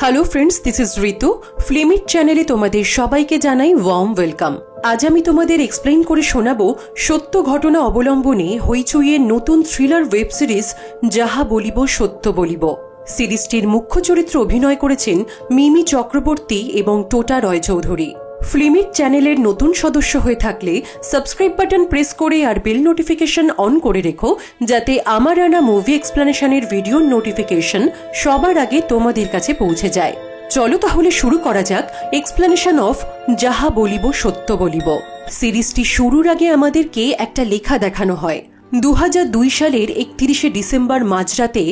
Hello friends, this is ঋতু। ফিল্মিট চ্যানেলে তোমাদের সবাইকে জানাই ওয়ার্ম ওয়েলকাম। আজ আমি তোমাদের এক্সপ্লেইন করে শোনাবো সত্য ঘটনা অবলম্বনে হইচইয়ের নতুন থ্রিলার ওয়েব সিরিজ যাহা বলিব সত্য বলিব। সিরিজটির মুখ্য চরিত্রে অভিনয় করেছেন মিমি চক্রবর্তী এবং টোটা রয় চৌধুরী। ফিল্মিট চ্যানেলের নতুন সদস্য হয়ে থাকলে সাবস্ক্রাইব বাটন প্রেস করে আর বেল নোটিফিকেশন অন করে রেখো, যাতে আমার আনা মুভি এক্সপ্লেনেশনের ভিডিওর নোটিফিকেশন সবার আগে তোমাদের কাছে পৌঁছে যায়। চলো তাহলে শুরু করা যাক এক্সপ্লেনেশন অফ যাহা বলিব সত্য বলিব। সিরিজটি শুরুর আগে আমাদেরকে একটা লেখা দেখানো হয়। 2002 সালের 31শে ডিসেম্বর মাঝরাতে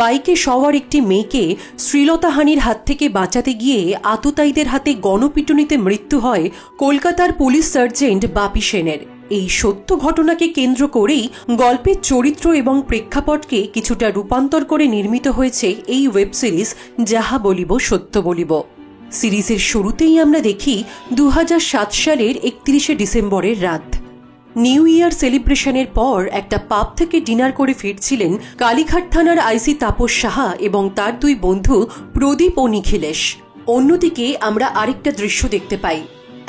বাইকে সওয়ার একটি মেয়েকে শ্লীলতাহানির হাত থেকে বাঁচাতে গিয়ে আততায়ীদের হাতে গণপিটুনিতে মৃত্যু হয় কলকাতার পুলিশ সার্জেন্ট বাপি সেনের। এই সত্য ঘটনাকে কেন্দ্র করেই গল্পের চরিত্র এবং প্রেক্ষাপটকে কিছুটা রূপান্তর করে নির্মিত হয়েছে এই ওয়েব সিরিজ যাহা বলিব সত্য বলিব। সিরিজের শুরুতেই আমরা দেখি 2007 সালের 31শে ডিসেম্বরের রাত। নিউ ইয়ার সেলিব্রেশনের পর একটা পাব থেকে ডিনার করে ফিরছিলেন কালীঘাট থানার আইসি তাপস সাহা এবং তার দুই বন্ধু প্রদীপ ও নিখিলেশ। অন্যদিকে আমরা আরেকটা দৃশ্য দেখতে পাই।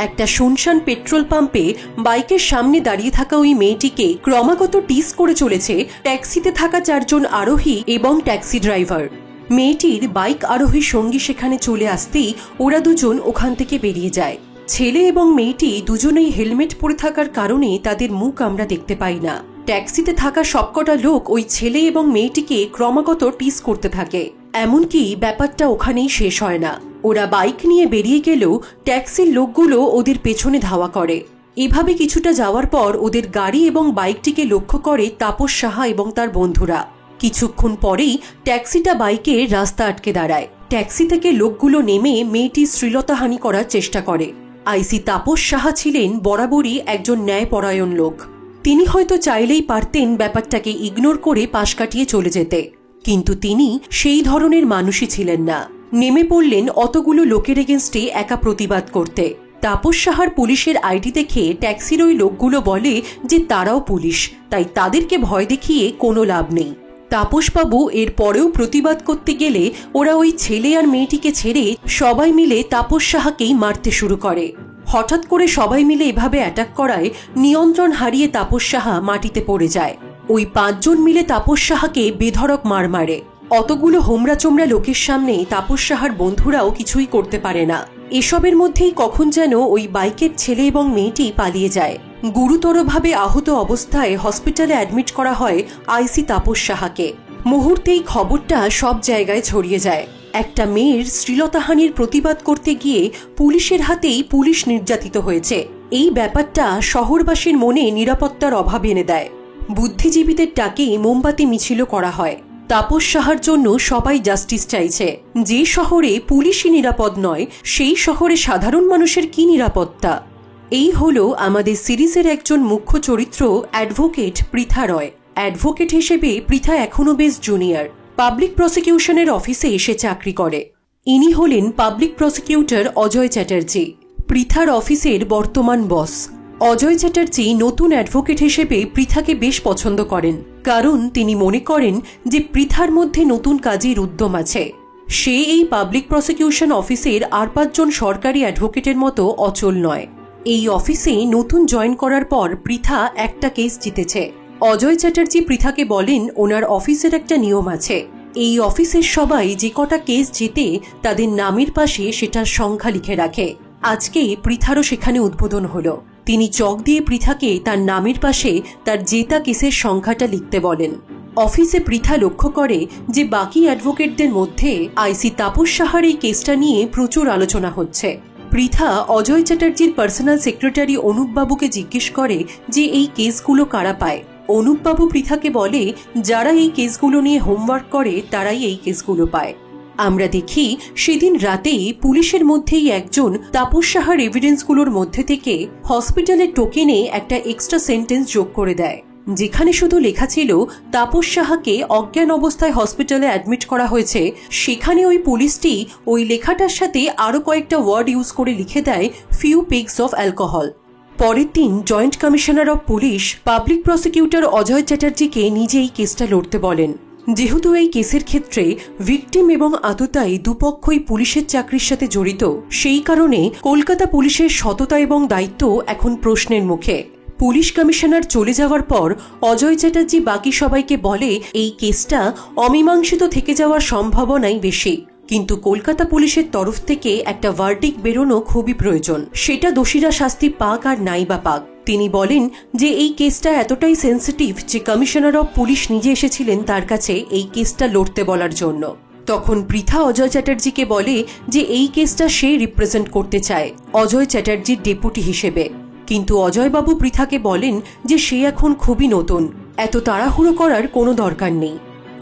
একটা শুনশান পেট্রোল পাম্পে বাইকের সামনে দাঁড়িয়ে থাকা ওই মেয়েটিকে ক্রমাগত টিস করে চলেছে ট্যাক্সিতে থাকা 4 জন আরোহী এবং ট্যাক্সি ড্রাইভার। মেয়েটির বাইক আরোহী সঙ্গী সেখানে চলে আসতেই ওরা দুজন ওখান থেকে বেরিয়ে যায়। ছেলে এবং মেয়েটি দুজনেই হেলমেট পরে থাকার কারণে তাদের মুখ আমরা দেখতে পাই না। ট্যাক্সিতে থাকা সবকটা লোক ওই ছেলে এবং মেয়েটিকে ক্রমাগত টিস করতে থাকে। এমনকি ব্যাপারটা ওখানেই শেষ হয় না। ওরা বাইক নিয়ে বেরিয়ে গেলেও ট্যাক্সির লোকগুলো ওদের পেছনে ধাওয়া করে। এভাবে কিছুটা যাওয়ার পর ওদের গাড়ি এবং বাইকটিকে লক্ষ্য করে তাপস সাহা এবং তার বন্ধুরা। কিছুক্ষণ পরেই ট্যাক্সিটা বাইকে রাস্তা আটকে দাঁড়ায়। ট্যাক্সি থেকে লোকগুলো নেমে মেয়েটির শ্লীলতাহানি করার চেষ্টা করে। আইসি তাপস সাহা ছিলেন বরাবরই একজন ন্যায়পরায়ণ লোক। তিনি হয়তো চাইলেই পারতেন ব্যাপারটাকে ইগনোর করে পাশ কাটিয়ে চলে যেতে, কিন্তু তিনি সেই ধরনের মানুষই ছিলেন না। নেমে পড়লেন অতগুলো লোকের এগেনস্টে একা প্রতিবাদ করতে। তাপস সাহার পুলিশের আইডি দেখে ট্যাক্সির ওই লোকগুলো বলে যে তারাও পুলিশ, তাই তাদেরকে ভয় দেখিয়ে কোনো লাভ নেই। তাপসবাবু এর পরেও প্রতিবাদ করতে গেলে ওরা ওই ছেলে আর মেয়েটিকে ছেড়ে সবাই মিলে তাপস সাহাকেই মারতে শুরু করে। হঠাৎ করে সবাই মিলে এভাবে অ্যাটাক করায় নিয়ন্ত্রণ হারিয়ে তাপস সাহা মাটিতে পড়ে যায়। ওই 5 জন মিলে তাপস সাহাকে বেধড়ক মার মারে। অতগুলো হোমরা চোমরা লোকের সামনে তাপস সাহার বন্ধুরাও কিছুই করতে পারে না। এসবের মধ্যেই কখন যেন ওই বাইকের ছেলে এবং মেয়েটি পালিয়ে যায়। গুরুতরভাবে আহত অবস্থায় হসপিটালে অ্যাডমিট করা হয় আইসি তাপস সাহাকে। মুহূর্তেই খবরটা সব জায়গায় ছড়িয়ে যায়। একটা মেয়ের শ্লীলতাহানির প্রতিবাদ করতে গিয়ে পুলিশের হাতেই পুলিশ নির্যাতিত হয়েছে। এই ব্যাপারটা শহরবাসীর মনে নিরাপত্তার অভাব এনে দেয়। বুদ্ধিজীবীদের ডাকে মোমবাতি মিছিলও করা হয়। তাপস সাহার জন্য সবাই জাস্টিস চাইছে। যে শহরে পুলিশই নিরাপদ নয়, সেই শহরে সাধারণ মানুষের কি নিরাপত্তা? এই হলো আমাদের সিরিজের একজন মুখ্য চরিত্র অ্যাডভোকেট পৃথা রয়। অ্যাডভোকেট হিসেবে পৃথা এখনো বেশ জুনিয়র। পাবলিক প্রসিকিউশনের অফিসে এসে চাকরি করে। ইনি হলেন পাবলিক প্রসিকিউটর অজয় চ্যাটার্জি, পৃথার অফিসের বর্তমান বস। অজয় চ্যাটার্জি নতুন অ্যাডভোকেট হিসেবে পৃথাকে বেশ পছন্দ করেন, কারণ তিনি মনে করেন যে পৃথার মধ্যে নতুন কাজের উদ্যম আছে। সে এই পাবলিক প্রসিকিউশন অফিসের আর 5 জন সরকারি অ্যাডভোকেটের মতো অচল নয়। এই অফিসে নতুন জয়েন করার পর পৃথা একটা কেস জিতেছে। অজয় চ্যাটার্জি পৃথাকে বলেন ওনার অফিসের একটা নিয়ম আছে। এই অফিসের সবাই যে কটা কেস জেতে তাদের নামের পাশে সেটার সংখ্যা লিখে রাখে। আজকে পৃথারও সেখানে উদ্বোধন হলো। তিনি চক দিয়ে পৃথাকে তার নামের পাশে তার জেতা কেসের সংখ্যাটা লিখতে বলেন। অফিসে পৃথা লক্ষ্য করে যে বাকি অ্যাডভোকেটদের মধ্যে আইসি তাপস সাহার এই কেসটা নিয়ে প্রচুর আলোচনা হচ্ছে। পৃথা অজয় চ্যাটার্জির পার্সোনাল সেক্রেটারি অনুপবাবুকে জিজ্ঞেস করে যে এই কেসগুলো কারা পায়। অনুপবাবু পৃথাকে বলে যারা এই কেসগুলো নিয়ে হোমওয়ার্ক করে তারাই এই কেসগুলো পায়। আমরা দেখি সেদিন রাতেই পুলিশের মধ্যেই একজন তাপস সাহার এভিডেন্সগুলোর মধ্যে থেকে হসপিটালের টোকেনে একটা এক্সট্রা সেন্টেন্স যোগ করে দেয়, যেখানে শুধু লেখা ছিল তাপস সাহাকে অজ্ঞান অবস্থায় হসপিটালে অ্যাডমিট করা হয়েছে। সেখানে ওই পুলিশটি ওই লেখাটার সাথে আরো কয়েকটা ওয়ার্ড ইউজ করে লিখে দেয় ফিউ পেগস অফ অ্যালকোহল। পরের দিন joint commissioner of police public prosecutor Ajay চ্যাটার্জিকে নিজেই কেসটা লড়তে বলেন। যেহেতু এই কেসের ক্ষেত্রে ভিকটিম এবং আততায়ী দুপক্ষই পুলিশের চাকরির সাথে জড়িত, সেই কারণে কলকাতা পুলিশের সততা এবং দায়িত্ব এখন প্রশ্নের মুখে। পুলিশ কমিশনার চলে যাওয়ার পর অজয় চ্যাটার্জি বাকি সবাইকে বলে এই কেসটা অমীমাংসিত থেকে যাওয়ার সম্ভাবনাই বেশি, কিন্তু কলকাতা পুলিশের তরফ থেকে একটা ভার্ডিক্ট বেরোনো খুবই প্রয়োজন। সেটা দোষীরা শাস্তি পাক আর নাই বা পাক। তিনি বলেন যে এই কেসটা এতটাই সেন্সিটিভ যে কমিশনার অফ পুলিশ নিজে এসেছিলেন তার কাছে এই কেসটা লড়তে বলার জন্য। তখন পৃথা অজয় চ্যাটার্জিকে বলে যে এই কেসটা সে রিপ্রেজেন্ট করতে চায় অজয় চ্যাটার্জির ডেপুটি হিসেবে, কিন্তু অজয়বাবু পৃথাকে বলেন যে সে এখন খুবই নতুন, এত তাড়াহুড়ো করার কোনো দরকার নেই।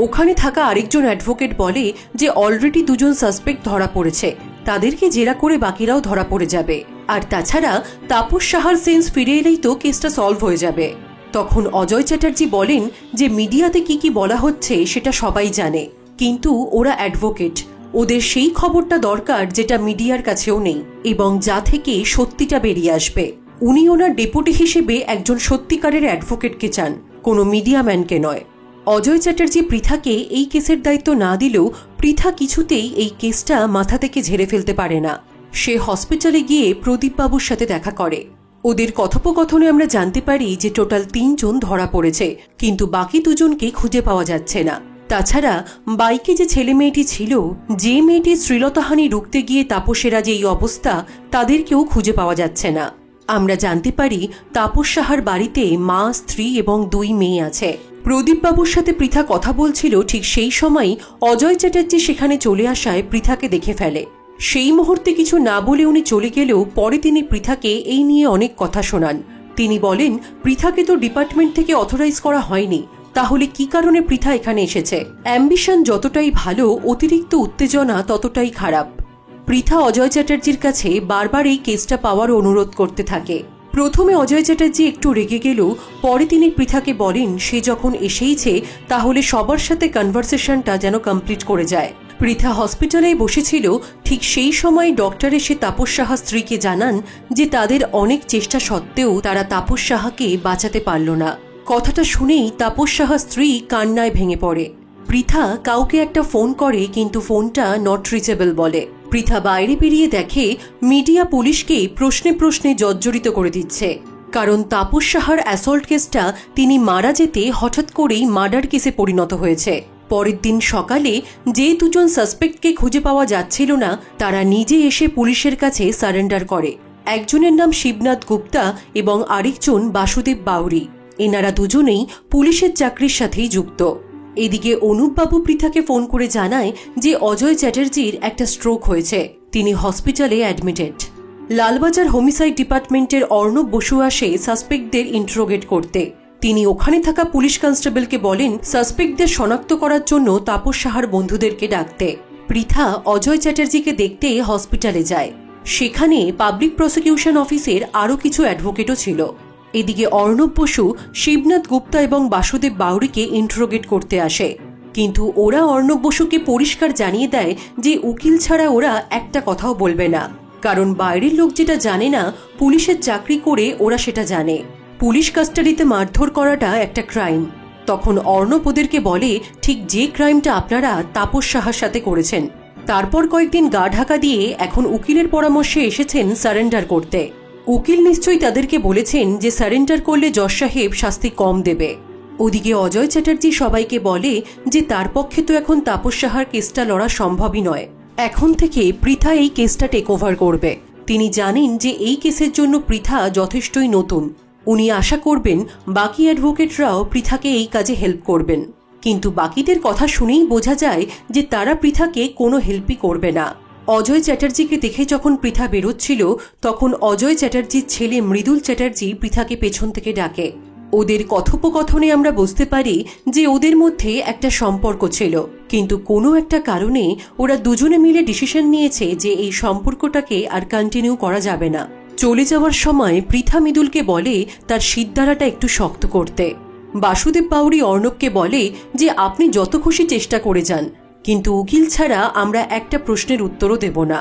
ওখানে থাকা আরেকজন অ্যাডভোকেট বলে যে অলরেডি দুজন সাসপেক্ট ধরা পড়েছে, তাদেরকে জেরা করে বাকিরাও ধরা পড়ে যাবে, আর তাছাড়া তাপস সাহার সেন্স ফিরে এলেই তো কেসটা সলভ হয়ে যাবে। তখন অজয় চ্যাটার্জি বলেন যে মিডিয়াতে কি বলা হচ্ছে সেটা সবাই জানে, কিন্তু ওরা অ্যাডভোকেট, ওদের সেই খবরটা দরকার যেটা মিডিয়ার কাছেও নেই এবং যা থেকে সত্যিটা বেরিয়ে আসবে। উনি ওনার ডেপুটি হিসেবে একজন সত্যিকারের অ্যাডভোকেটকে চান, কোনো মিডিয়াম্যানকে নয়। অজয় চ্যাটার্জি পৃথাকে এই কেসের দায়িত্ব না দিলেও পৃথা কিছুতেই এই কেসটা মাথা থেকে ঝেড়ে ফেলতে পারে না। সে হসপিটালে গিয়ে প্রদীপবাবুর সাথে দেখা করে। ওদের কথোপকথনে আমরা জানতে পারি যে টোটাল 3 জন ধরা পড়েছে, কিন্তু বাকি 2 জনকে খুঁজে পাওয়া যাচ্ছে না। তাছাড়া বাইকে যে ছেলে মেয়েটি ছিল, যে মেয়েটি শ্লীলতাহানি রুখতে গিয়ে তাপসেরা যে এই অবস্থা, তাদেরকেও খুঁজে পাওয়া যাচ্ছে না। আমরা জানতে পারি তাপস সাহার বাড়িতে মা, স্ত্রী এবং 2 মেয়ে আছে। প্রদীপবাবুর সাথে পৃথা কথা বলছিল, ঠিক সেই সময় অজয় চ্যাটার্জি সেখানে চলে আসায় পৃথাকে দেখে ফেলে। সেই মুহূর্তে কিছু না বলে উনি চলে গেলেও পরে তিনি পৃথাকে এই নিয়ে অনেক কথা শোনান। তিনি বলেন পৃথাকে তো ডিপার্টমেন্ট থেকে অথরাইজ করা হয়নি, তাহলে কি কারণে পৃথা এখানে এসেছে? অ্যাম্বিশন যতটাই ভালো, অতিরিক্ত উত্তেজনা ততটাই খারাপ। পৃথা অজয় চ্যাটার্জির কাছে বারবার এই কেসটা পাওয়ার অনুরোধ করতে থাকে। প্রথমে অজয় চ্যাটার্জি একটু রেগে গেলেও পরে তিনি পৃথাকে বলেন সে যখন এসেইছে তাহলে সবার সাথে কনভারসেশনটা যেন কমপ্লিট করে যায়। পৃথা হসপিটালে বসেছিল, ঠিক সেই সময় ডক্টর এসে তাপস সাহা স্ত্রীকে জানান যে তাদের অনেক চেষ্টা সত্ত্বেও তারা তাপস সাহাকে বাঁচাতে পারল না। কথাটা শুনেই তাপস সাহা স্ত্রী কান্নায় ভেঙে পড়ে। পৃথা কাউকে একটা ফোন করে, কিন্তু ফোনটা নট রিচেবল বলে। পৃথা বাইরে বেরিয়ে দেখে মিডিয়া পুলিশকে প্রশ্নে প্রশ্নে জর্জরিত করে দিচ্ছে, কারণ তাপস সাহার অ্যাসল্ট কেসটা তিনি মারা যেতে হঠাৎ করেই মার্ডার কেসে পরিণত হয়েছে। পরের দিন সকালে যে 2 জন সাসপেক্টকে খুঁজে পাওয়া যাচ্ছিল না, তারা নিজে এসে পুলিশের কাছে সারেন্ডার করে। একজনের নাম শিবনাথ গুপ্তা এবং আরেকজন বাসুদেব বাউরি। এনারা দুজনেই পুলিশের চাকরির সাথেই যুক্ত। এদিকে অনুপবাবু পৃথাকে ফোন করে জানায় যে অজয় চ্যাটার্জির একটা স্ট্রোক হয়েছে, তিনি হসপিটালে অ্যাডমিটেড। লালবাজার হোমিসাইড ডিপার্টমেন্টের অর্ণব বসু আসে সাসপেক্টদের ইন্টারোগেট করতে। তিনি ওখানে থাকা পুলিশ কনস্টেবলকে বলেন সাসপেক্টদের শনাক্ত করার জন্য তাপস সাহার বন্ধুদেরকে ডাকতে। পৃথা অজয় চ্যাটার্জিকে দেখতে হসপিটালে যায়। সেখানে পাবলিক প্রসিকিউশন অফিসের আরও কিছু অ্যাডভোকেটও ছিল। এদিকে অর্ণব বসু শিবনাথ গুপ্তা এবং বাসুদেব বাউরিকে ইন্টারোগেট করতে আসে, কিন্তু ওরা অর্ণব বসুকে পরিষ্কার জানিয়ে দেয় যে উকিল ছাড়া ওরা একটা কথাও বলবে না, কারণ বাইরের লোক যেটা জানে না পুলিশের চাকরি করে ওরা সেটা জানে। পুলিশ কাস্টাডিতে মারধর করাটা একটা ক্রাইম। তখন অর্ণব ওদেরকে বলে ঠিক যে ক্রাইমটা আপনারা তাপস সাহার সাথে করেছেন। তারপর কয়েকদিন গা ঢাকা দিয়ে এখন উকিলের পরামর্শে এসেছেন সারেন্ডার করতে। উকিল নিশ্চয়ই তাদেরকে বলেছেন যে সারেন্ডার করলে জজ সাহেব শাস্তি কম দেবে। ওদিকে অজয় চ্যাটার্জি সবাইকে বলে যে তার পক্ষে তো এখন তাপস সাহার কেসটা লড়া সম্ভবই নয়, এখন থেকে পৃথা এই কেসটা টেক ওভার করবে। তিনি জানেন যে এই কেসের জন্য পৃথা যথেষ্টই নতুন। উনি আশা করবেন বাকি অ্যাডভোকেটরাও পৃথাকে এই কাজে হেল্প করবেন, কিন্তু বাকিদের কথা শুনেই বোঝা যায় যে তারা পৃথাকে কোনো হেল্পই করবে না। অজয় চ্যাটার্জিকে দেখে যখন পৃথা বেরোচ্ছিল, তখন অজয় চ্যাটার্জির ছেলে মৃদুল চ্যাটার্জি পৃথাকে পেছন থেকে ডাকে। ওদের কথোপকথনে আমরা বুঝতে পারি যে ওদের মধ্যে একটা সম্পর্ক ছিল, কিন্তু কোনো একটা কারণে ওরা দুজনে মিলে ডিসিশন নিয়েছে যে এই সম্পর্কটাকে আর কন্টিনিউ করা যাবে না। চলে যাওয়ার সময় পৃথা মৃদুলকে বলে তার শিরদাঁড়াটা একটু শক্ত করতে। বাসুদেব বাউরি অর্ণবকে বলে যে আপনি যত খুশি চেষ্টা করে যান, কিন্তু উকিল ছাড়া আমরা একটা প্রশ্নের উত্তরও দেব না।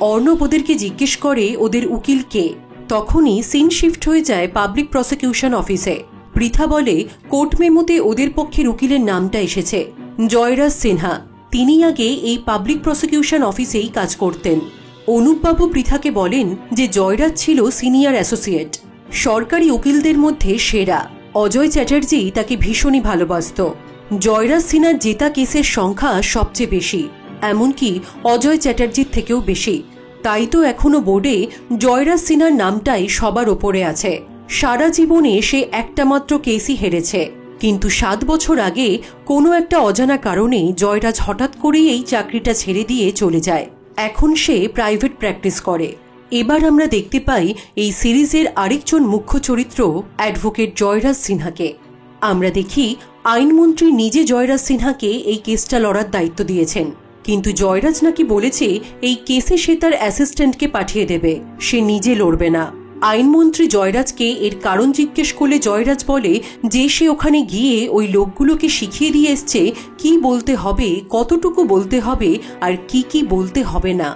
অর্ণব ওদেরকে জিজ্ঞেস করে ওদের উকিল কে। তখনই সিন শিফট হয়ে যায় পাবলিক প্রসিকিউশন অফিসে। পৃথা বলে কোর্ট মেমোতে ওদের পক্ষের উকিলের নামটা এসেছে, জয়রাজ সিনহা, তিনি আগে এই পাবলিক প্রসিকিউশন অফিসেই কাজ করতেন। অনুপবাবু পৃথাকে বলেন যে জয়রাজ ছিল সিনিয়র অ্যাসোসিয়েট, সরকারি উকিলদের মধ্যে সেরা। অজয় চ্যাটার্জি তাকে ভীষণই ভালোবাসত। জয়রাজ সিনহার জেতা কেসের সংখ্যা সবচেয়ে বেশি, এমনকি অজয় চ্যাটার্জির থেকেও বেশি। তাই তো এখনো বোর্ডে জয়রাজ সিনহার নামটাই সবার ওপরে আছে। সারা জীবনে সে একটা মাত্র কেসই হেরেছে, কিন্তু 7 বছর আগে কোনো একটা অজানা কারণে জয়রাজ হঠাৎ করেই এই চাকরিটা ছেড়ে দিয়ে চলে যায়। এখন সে প্রাইভেট প্র্যাকটিস করে। এবার আমরা দেখতে পাই এই সিরিজের আরেকজন মুখ্য চরিত্র অ্যাডভোকেট জয়রাজ সিনহাকে। আমরা দেখি আইনমন্ত্রী নিজে জয়রাজ সিনহাকে এই কেসটা লড়ার দায়িত্ব দিয়েছেন, কিন্তু জয়রাজ নাকি বলেছে এই কেসে সে তার অ্যাসিস্ট্যান্টকে পাঠিয়ে দেবে, সে নিজে লড়বে না। আইনমন্ত্রী জয়রাজকে এর কারণ জিজ্ঞেস করলে জয়রাজ বলে যে সে ওখানে গিয়ে ওই লোকগুলোকে শিখিয়ে দিয়ে এসছে কি বলতে হবে, কতটুকু বলতে হবে আর কি বলতে হবে না।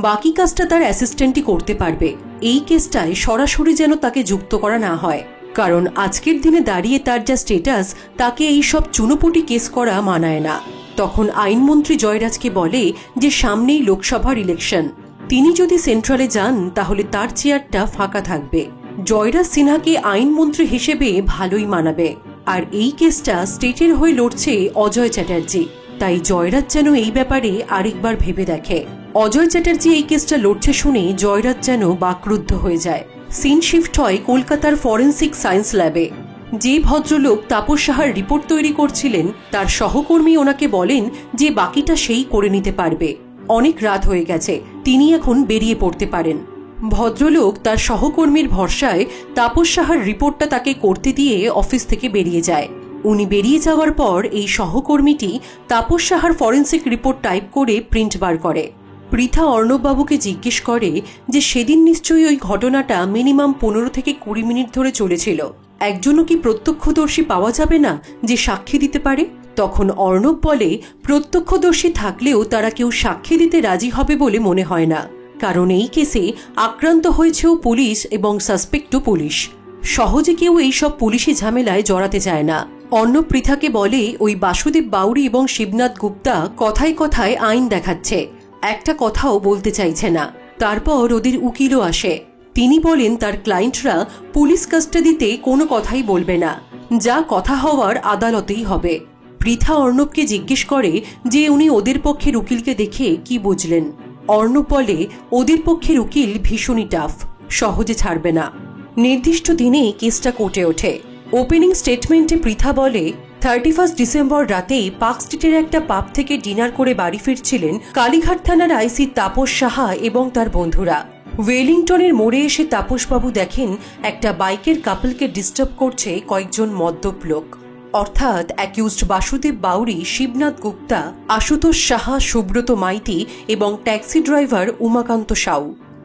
বাকি কাজটা তার অ্যাসিস্ট্যান্টই করতে পারবে। এই কেসটায় সরাসরি যেন তাকে যুক্ত করা না হয়, কারণ আজকের দিনে দাঁড়িয়ে তার যা স্টেটাস, তাকে এই সব চুনোপুটি কেস করা মানায় না। তখন আইনমন্ত্রী জয়রাজকে বলে যে সামনেই লোকসভার ইলেকশন, তিনি যদি সেন্ট্রালে যান তাহলে তার চেয়ারটা ফাঁকা থাকবে। জয়রাজ সিনহাকে আইনমন্ত্রী হিসেবে ভালোই মানাবে। আর এই কেসটা স্টেটের হয়ে লড়ছে অজয় চ্যাটার্জি, তাই জয়রাজ যেন এই ব্যাপারে আরেকবার ভেবে দেখে। অজয় চ্যাটার্জি এই কেসটা লড়ছে শুনে জয়রাজ যেন বাকরুদ্ধ হয়ে যায়। সিন শিফট হয় কলকাতার ফরেন্সিক সায়েন্স ল্যাবে। যে ভদ্রলোক তাপস সাহার রিপোর্ট তৈরি করছিলেন তার সহকর্মী ওনাকে বলেন যে বাকিটা সেই করে নিতে পারবে, অনেক রাত হয়ে গেছে, তিনি এখন বেরিয়ে পড়তে পারেন। ভদ্রলোক তার সহকর্মীর ভরসায় তাপস সাহার রিপোর্টটা তাকে করতে দিয়ে অফিস থেকে বেরিয়ে যায়। উনি বেরিয়ে যাওয়ার পর এই সহকর্মীটি তাপস সাহার ফরেন্সিক রিপোর্ট টাইপ করে প্রিন্ট বার করে। পৃথা অর্ণববাবুকে জিজ্ঞেস করে যে সেদিন নিশ্চয়ই ওই ঘটনাটা মিনিমাম 15 থেকে 20 মিনিট ধরে চলেছিল, একজনও কি প্রত্যক্ষদর্শী পাওয়া যাবে না যে সাক্ষী দিতে পারে? তখন অর্ণব বলে প্রত্যক্ষদর্শী থাকলেও তারা কেউ সাক্ষী দিতে রাজি হবে বলে মনে হয় না, কারণ এই কেসে আক্রান্ত হয়েছেও পুলিশ এবং সাসপেক্টও পুলিশ। সহজে কেউ এইসব পুলিশি ঝামেলায় জড়াতে চায় না। অর্ণব পৃথাকে বলে ওই বাসুদেব বাউরি এবং শিবনাথ গুপ্তা কথায় কথায় আইন দেখাচ্ছে, একটা কথাও বলতে চাইছে না। তারপর ওদের উকিলও আসে, তিনি বলেন তার ক্লায়েন্টরা পুলিশ কাস্টাডিতে কোনো কথাই বলবে না, যা কথা হওয়ার আদালতেই হবে। পৃথা অর্ণবকে জিজ্ঞেস করে যে উনি ওদের পক্ষের উকিলকে দেখে কি বুঝলেন। অর্ণব বলে ওদের পক্ষের উকিল ভীষণই টাফ, সহজে ছাড়বে না। নির্দিষ্ট দিনে কেসটা কোর্টে ওঠে। ওপেনিং স্টেটমেন্টে পৃথা বলে 31 ডিসেম্বর রাতেই পার্ক স্ট্রিটের একটা পাব থেকে ডিনার করে বাড়ি ফিরছিলেন কালীঘাট থানার আইসি তাপস সাহা এবং তার বন্ধুরা। ওয়েলিংটনের মোড়ে এসে তাপসবাবু দেখেন একটা বাইকের কাপলকে ডিস্টার্ব করছে কয়েকজন মদ্যপ লোক, অর্থাৎ অ্যাকিউজড বাসুদেব বাউরি, শিবনাথ গুপ্তা, আশুতোষ সাহা, সুব্রত মাইতি এবং ট্যাক্সি ড্রাইভার উমাকান্ত সাউ।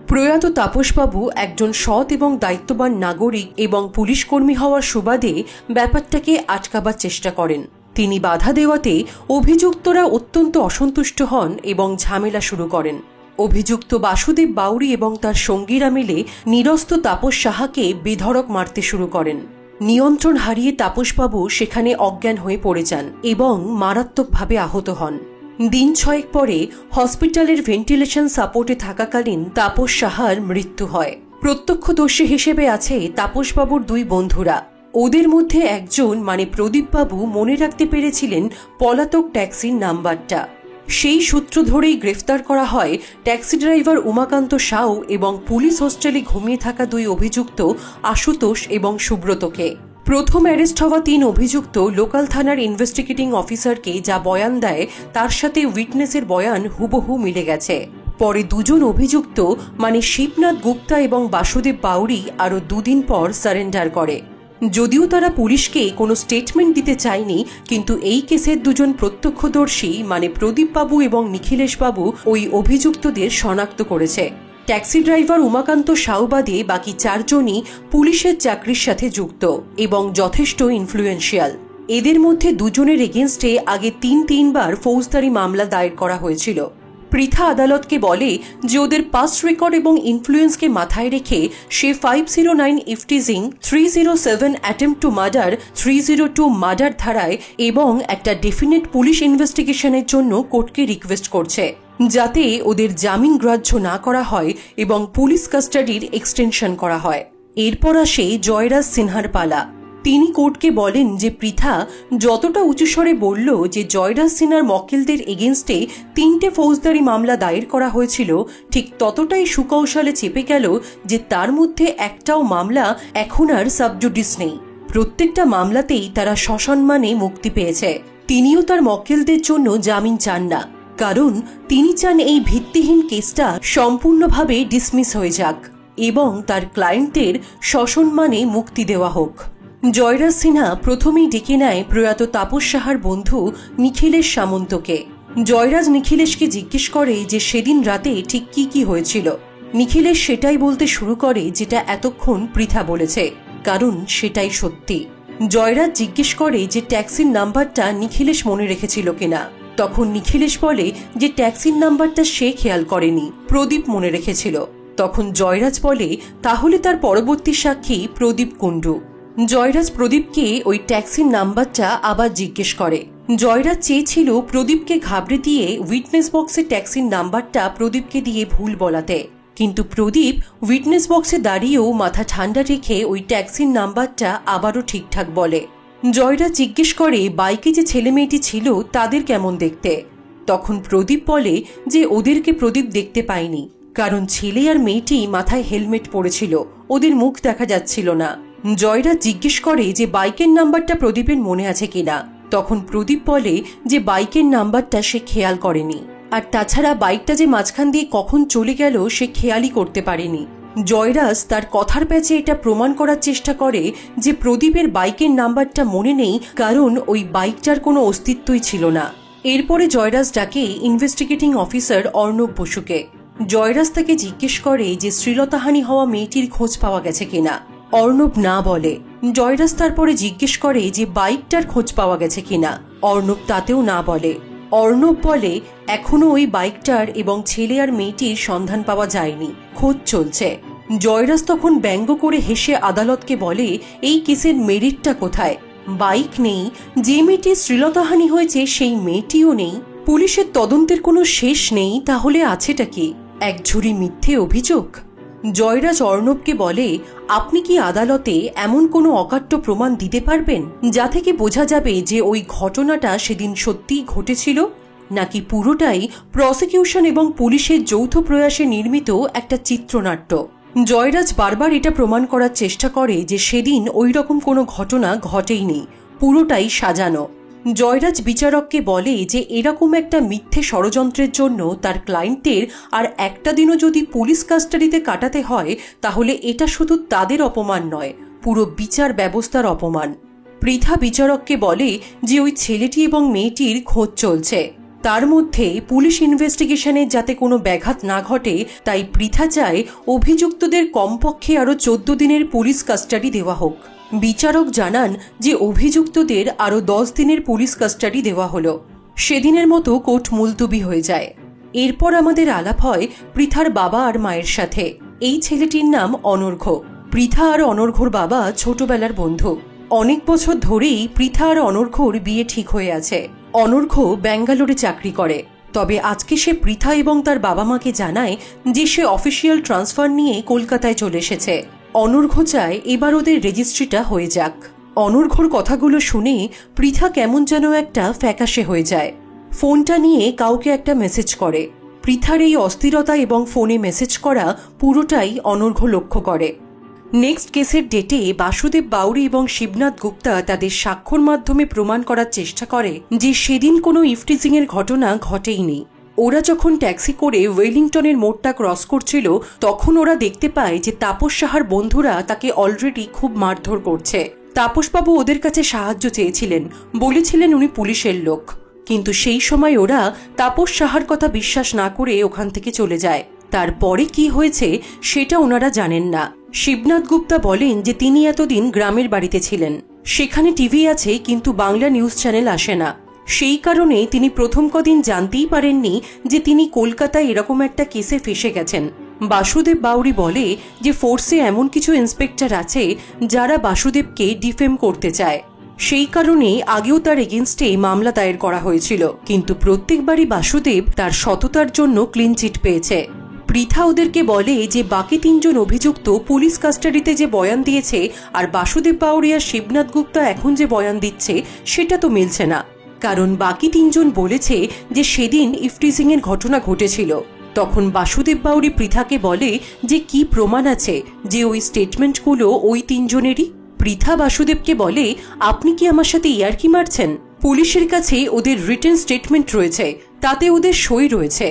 প্রয়াত তাপসবাবু একজন সৎ এবং দায়িত্ববান নাগরিক এবং পুলিশকর্মী হওয়ার সুবাদে ব্যাপারটাকে আটকাবার চেষ্টা করেন। তিনি বাধা দেওয়াতে অভিযুক্তরা অত্যন্ত অসন্তুষ্ট হন এবং ঝামেলা শুরু করেন। অভিযুক্ত বাসুদেব বাউরি এবং তার সঙ্গীরা মিলে নিরস্ত তাপস সাহাকে বেধড়ক মারতে শুরু করেন। নিয়ন্ত্রণ হারিয়ে তাপসবাবু সেখানে অজ্ঞান হয়ে পড়ে যান এবং মারাত্মকভাবে আহত হন। দিন 6 পরে হসপিটালের ভেন্টিলেশন সাপোর্টে থাকাকালীন তাপস সাহার মৃত্যু হয়। প্রত্যক্ষদর্শী হিসেবে আছে তাপসবাবুর 2 বন্ধুরা। ওদের মধ্যে একজন মানে প্রদীপবাবু মনে রাখতে পেরেছিলেন পলাতক ট্যাক্সির নাম্বারটা। সেই সূত্র ধরেই গ্রেফতার করা হয় ট্যাক্সি ড্রাইভার উমাকান্ত সাউ এবং পুলিশ হোস্টেলে ঘুমিয়ে থাকা 2 অভিযুক্ত আশুতোষ এবং সুব্রতকে। প্রথম অ্যারেস্ট হওয়া 3 অভিযুক্ত লোকাল থানার ইনভেস্টিগেটিং অফিসারকে যা বয়ান দেয় তার সাথে উইটনেসের বয়ান হুবহু মিলে গেছে। পরে 2 জন অভিযুক্ত মানে শিবনাথ গুপ্তা এবং বাসুদেব বাউরি আরও 2 দিন পর সারেন্ডার করে। যদিও তারা পুলিশকে কোনো স্টেটমেন্ট দিতে চায়নি, কিন্তু এই কেসের 2 জন প্রত্যক্ষদর্শী মানে প্রদীপবাবু এবং নিখিলেশবাবু ওই অভিযুক্তদের শনাক্ত করেছে। ট্যাক্সি ড্রাইভার উমাকান্ত সাউ বাদে বাকি 4 জনই পুলিশের চাকরির সাথে যুক্ত এবং যথেষ্ট ইনফ্লুয়েন্সিয়াল। এদের মধ্যে 2 জনের এগেনস্টে আগে 3 বার ফৌজদারি মামলা দায়ের করা হয়েছিল। পৃথা আদালতকে বলে যে ওদের পাস্ট রেকর্ড এবং ইনফ্লুয়েন্সকে মাথায় রেখে সে 509 eve teasing, 307 attempt to murder, 302 murder ধারায় এবং একটা ডেফিনেট পুলিশ ইনভেস্টিগেশনের জন্য কোর্টকে রিকোয়েস্ট করছে যাতে ওদের জামিন গ্রাহ্য না করা হয় এবং পুলিশ কাস্টাডির এক্সটেনশন করা হয়। এরপর আসে জয়রাজ সিনহার পালা। তিনি কোর্টকে বলেন যে পৃথা যতটা উঁচুস্বরে বলল যে জয়রাজ সিনহার মক্কেলদের এগেনস্টে 3টে ফৌজদারি মামলা দায়ের করা হয়েছিল, ঠিক ততটাই সুকৌশলে চেপে গেল যে তার মধ্যে একটাও মামলা এখন আর সাবজুডিস নেই। প্রত্যেকটা মামলাতেই তারা সসম্মানে মুক্তি পেয়েছে। তিনিও তার মক্কেলদের জন্য জামিন চান না, কারণ তিনি চান এই ভিত্তিহীন কেসটা সম্পূর্ণভাবে ডিসমিস হয়ে যাক এবং তার ক্লায়েন্টের সসম্মানে মুক্তি দেওয়া হোক। জয়রাজ সিনহা প্রথমেই ডেকে নেয় প্রয়াত তাপস সাহার বন্ধু নিখিলেশ সামন্তকে। জয়রাজ নিখিলেশকে জিজ্ঞেস করে যে সেদিন রাতে ঠিক কি কি হয়েছিল। নিখিলেশ সেটাই বলতে শুরু করে যেটা এতক্ষণ পৃথা বলেছে, কারণ সেটাই সত্যি। জয়রাজ জিজ্ঞেস করে যে ট্যাক্সির নাম্বারটা নিখিলেশ মনে রেখেছিল কিনা। তখন নিখিলেশ বলে যে ট্যাক্সির নাম্বারটা সে খেয়াল করেনি, প্রদীপ মনে রেখেছিল। তখন জয়রাজ বলে তাহলে তার পরবর্তী সাক্ষী প্রদীপ কুণ্ডু। জয়রাজ প্রদীপকে ওই ট্যাক্সির নাম্বারটা আবার জিজ্ঞেস করে। জয়রাজ চেয়েছিল প্রদীপকে ঘাবড়ে দিয়ে উইটনেস বক্সে ট্যাক্সির নাম্বারটা প্রদীপকে দিয়ে ভুল বলাতে, কিন্তু প্রদীপ উইটনেস বক্সে দাঁড়িয়েও মাথা ঠান্ডা রেখে ওই ট্যাক্সির নাম্বারটা আবারও ঠিকঠাক বলে। জয়রাজ জিজ্ঞেস করে বাইকে যে ছেলে মেয়েটি ছিল তাদের কেমন দেখতে। তখন প্রদীপ বলে যে ওদেরকে প্রদীপ দেখতে পায়নি, কারণ ছেলে আর মেয়েটি মাথায় হেলমেট পরেছিল, ওদের মুখ দেখা যাচ্ছিল না। জয়রাজ জিজ্ঞেস করে যে বাইকের নাম্বারটা প্রদীপের মনে আছে কিনা। তখন প্রদীপ বলে যে বাইকের নাম্বারটা সে খেয়াল করেনি, আর তাছাড়া বাইকটা যে মাঝখান দিয়ে কখন চলে গেল সে খেয়ালই করতে পারেনি। জয়রাজ তার কথার প্যাচে এটা প্রমাণ করার চেষ্টা করে যে প্রদীপের বাইকের নাম্বারটা মনে নেই, কারণ ওই বাইকটার কোনো অস্তিত্বই ছিল না। এরপরে জয়রাজ ডাকে ইনভেস্টিগেটিং অফিসার অর্ণব বসুকে। জয়রাজ তাকে জিজ্ঞেস করে যে শ্লীলতাহানি হওয়া মেয়েটির খোঁজ পাওয়া গেছে কিনা। অর্ণব না বলে। জয়রাজ তারপরে জিজ্ঞেস করে যে বাইকটার খোঁজ পাওয়া গেছে কিনা। অর্ণব তাতেও না বলে। অর্ণব বলে এখনো ওই বাইকটার এবং ছেলে আর মেয়েটির সন্ধান পাওয়া যায়নি, খোঁজ চলছে। জয়রাজ তখন ব্যঙ্গ করে হেসে আদালতকে বলে এই কেসের মেরিটটা কোথায়? বাইক নেই, যে মেয়েটির শ্লীলতাহানি হয়েছে সেই মেয়েটিও নেই, পুলিশের তদন্তের কোনো শেষ নেই, তাহলে আছেটা কি? এক ঝুড়ি মিথ্যে অভিযোগ। জয়রাজ অর্ণবকে বলে আপনি কি আদালতে এমন কোনো অকাট্য প্রমাণ দিতে পারবেন যা থেকে বোঝা যাবে যে ওই ঘটনাটা সেদিন সত্যিই ঘটেছিল, নাকি পুরোটাই প্রসিকিউশন এবং পুলিশের যৌথ প্রয়াসে নির্মিত একটা চিত্রনাট্য? জয়রাজ বারবার এটা প্রমাণ করার চেষ্টা করে যে সেদিন ওই রকম কোনো ঘটনা ঘটেইনি, পুরোটাই সাজানো। জয়রাজ বিচারককে বলে যে এরকম একটা মিথ্যে ষড়যন্ত্রের জন্য তার ক্লায়েন্টের আর একটা দিনও যদি পুলিশ কাস্টাডিতে কাটাতে হয় তাহলে এটা শুধু তাদের অপমান নয়, পুরো বিচার ব্যবস্থার অপমান। পৃথা বিচারককে বলে যে ওই ছেলেটি এবং মেয়েটির খোঁজ চলছে, তার মধ্যে পুলিশ ইনভেস্টিগেশনে যাতে কোনো ব্যাঘাত না ঘটে তাই পৃথা চায় অভিযুক্তদের কমপক্ষে আরও 14 দিনের পুলিশ কাস্টাডি দেওয়া হোক। বিচারক জানান যে অভিযুক্তদের আরও 10 দিনের পুলিশ কাস্টাডি দেওয়া হলো। সেদিনের মতো কোর্ট মুলতবি হয়ে যায়। এরপর আমাদের আলাপ হয় পৃথার বাবা আর মায়ের সাথে। এই ছেলেটির নাম অনর্ঘ্য। পৃথা আর অনর্ঘ্যর বাবা ছোটবেলার বন্ধু। অনেক বছর ধরেই পৃথা আর অনর্ঘ্যর বিয়ে ঠিক হয়ে আছে। অনর্ঘ্য ব্যাঙ্গালোরে চাকরি করে, তবে আজকে সে পৃথা এবং তার বাবা মাকে জানায় যে সে অফিসিয়াল ট্রান্সফার নিয়ে কলকাতায় চলে এসেছে। অনর্ঘ্য চায় এবার ওদের রেজিস্ট্রিটা হয়ে যাক। অনর্ঘ্যর কথাগুলো শুনে পৃথা কেমন যেন একটা ফ্যাকাশে হয়ে যায়। ফোনটা নিয়ে কাউকে একটা মেসেজ করে। পৃথার এই অস্থিরতা এবং ফোনে মেসেজ করা পুরোটাই অনর্ঘ্য লক্ষ্য করে। নেক্সট কেসের ডেটে বাসুদেব বাউরি এবং শিবনাথ গুপ্তা তাদের সাক্ষ্যর মাধ্যমে প্রমাণ করার চেষ্টা করে যে সেদিন কোনো ইফটিজিংয়ের ঘটনা ঘটেইনি। ওরা যখন ট্যাক্সি করে ওয়েলিংটনের মোড়টা ক্রস করছিল তখন ওরা দেখতে পায় যে তাপস সাহার বন্ধুরা তাকে অলরেডি খুব মারধর করছে। তাপসবাবু ওদের কাছে সাহায্য চেয়েছিলেন, বলেছিলেন উনি পুলিশের লোক, কিন্তু সেই সময় ওরা তাপস সাহার কথা বিশ্বাস না করে ওখান থেকে চলে যায়। তারপরে কি হয়েছে সেটা ওনারা জানেন না। শিবনাথ গুপ্তা বলেন যে তিনি এতদিন গ্রামের বাড়িতে ছিলেন, সেখানে টিভি আছে কিন্তু বাংলা নিউজ চ্যানেল আসে না। সেই কারণে তিনি প্রথম কদিন জানতেই পারেননি যে তিনি কলকাতায় এরকম একটা কেসে ফেসে গেছেন। বাসুদেব বাউরি বলে যে ফোর্সে এমন কিছু ইন্সপেক্টর আছে যারা বাসুদেবকে ডিফেম করতে চায়। সেই কারণে আগেও তার এগেনস্টে মামলা দায়ের করা হয়েছিল, কিন্তু প্রত্যেকবারই বাসুদেব তার সততার জন্য ক্লিন চিট পেয়েছে। পৃথা ওদেরকে বলে যে বাকি 3 জন অভিযুক্ত পুলিশ কাস্টাডিতে যে বয়ান দিয়েছে আর বাসুদেব বাউরি আর শিবনাথ গুপ্তা এখন যে বয়ান দিচ্ছে সেটা তো মিলছে না, কারণ বাকি 3 জন বলেছে যে সেদিন ইফটিজিং এর ঘটনা ঘটেছিল। তখন বাসুদেব বাউরি পৃথাকে বলে যে কি প্রমাণ আছে যে ওই স্টেটমেন্টগুলো ওই 3 জনেরই। পৃথা বাসুদেবকে বলে, আপনি কি আমার সাথে ইয়ার্কি মারছেন? পুলিশের কাছে ওদের রিটেন স্টেটমেন্ট রয়েছে, তাতে ওদের সই রয়েছে।